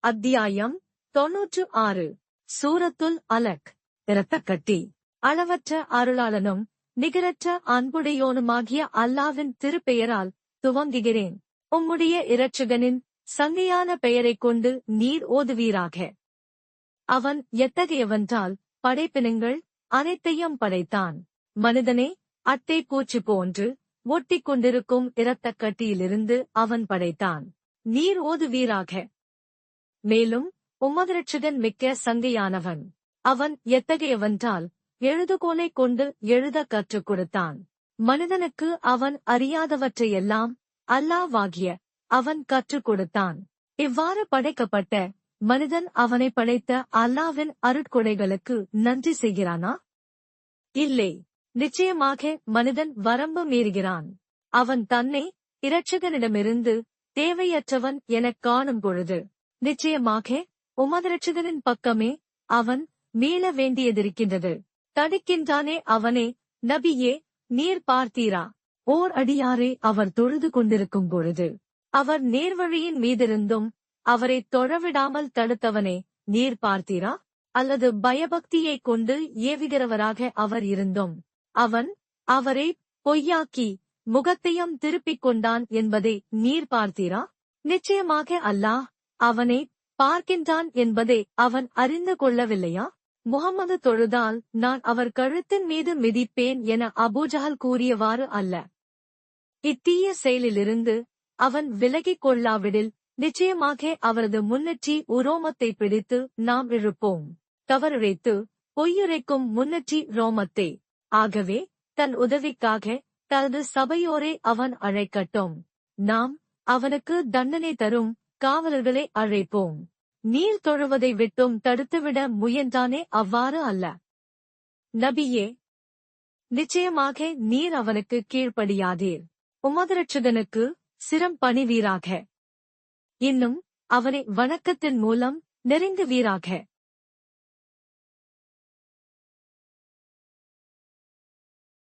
அத்தியாயம் 96. சூரத்துல் அலக். இரத்தக்கட்டி. அளவற்ற அருளாளனும் நிகரற்ற அன்புடையோனுமாகிய அல்லாவின் திருப்பெயரால் துவங்குகிறேன். உம்முடைய இரட்சகனின் சங்கையான பெயரைக் கொண்டு நீர் ஓதுவீராக. அவன் எத்தகையவென்றால் படைப்பினங்கள் அனைத்தையும் படைத்தான். மனிதனே, அட்டை பூச்சி போன்று ஒட்டிக் கொண்டிருக்கும் இரத்தக்கட்டியிலிருந்து அவன் படைத்தான். நீர் ஓதுவீராக. மேலும் உமதிரட்சகன் மிக்க சங்கையானவன். அவன் எத்தகையவென்றால் எழுதுகோலைக் கொண்டு எழுத கற்றுக் கொடுத்தான். மனிதனுக்கு அவன் அறியாதவற்றையெல்லாம் அல்லாவாகிய அவன் கற்றுக் கொடுத்தான். இவ்வாறு படைக்கப்பட்ட மனிதன் அவனை படைத்த அல்லாவின் அருட்கொடைகளுக்கு நன்றி செய்கிறானா? இல்லை. நிச்சயமாக மனிதன் வரம்பு மீறுகிறான். அவன் தன்னை இரட்சகனிடமிருந்து தேவையற்றவன் எனக் காணும் பொழுது நிச்சயமாக உமதிரட்சகனின் பக்கமே அவன் மீள வேண்டியதிருக்கின்றது. தடுக்கின்றானே அவனே, நபியே, நீர் பார்த்தீரா? ஓர் அடியாரை அவர் தொழுது கொண்டிருக்கும் பொழுது அவர் நேர்வழியின் மீதிருந்தும் அவரை தொழவிடாமல் தடுத்தவனே, நீர் பார்த்தீரா? அல்லது பயபக்தியைக் கொண்டு ஏவுகிறவராக அவர் இருந்தும் அவன் அவரை பொய்யாக்கி முகத்தையும் திருப்பிக் கொண்டான் என்பதை நீர் பார்த்தீரா? நிச்சயமாக அல்லாஹ் அவனை பார்க்கின்றான் என்பதை அவன் அறிந்து கொள்ளவில்லையா? முகம்மது தொழுதால் நான் அவர் கழுத்தின் மீது மிதிப்பேன் என அபூஜஹல் கூறியவாறு அல்ல. இத்தீய செயலிலிருந்து அவன் விலகிக் கொள்ளாவிடில் நிச்சயமாக அவரது முன்னெற்றி உரோமத்தை பிடித்து நாம் இழுப்போம். தவறுரைத்து பொய்யுரைக்கும் முன்னெற்றி ரோமத்தை. ஆகவே தன் உதவிக்காக தனது சபையோரை அவன் அழைக்கட்டும். நாம் அவனுக்கு தண்டனை தரும் காவலர்களை அழைப்போம். நீர் தொழுவதை விட்டும் தடுத்துவிட முயன்றானே, அவ்வாறு அல்ல. நபியே, நிச்சயமாக நீர் அவனுக்கு கீழ்ப்படியாதீர். உமதிரட்சகனுக்கு சிரம் பணிவீராக. இன்னும் அவனை வணக்கத்தின் மூலம் நெருங்குவீராக.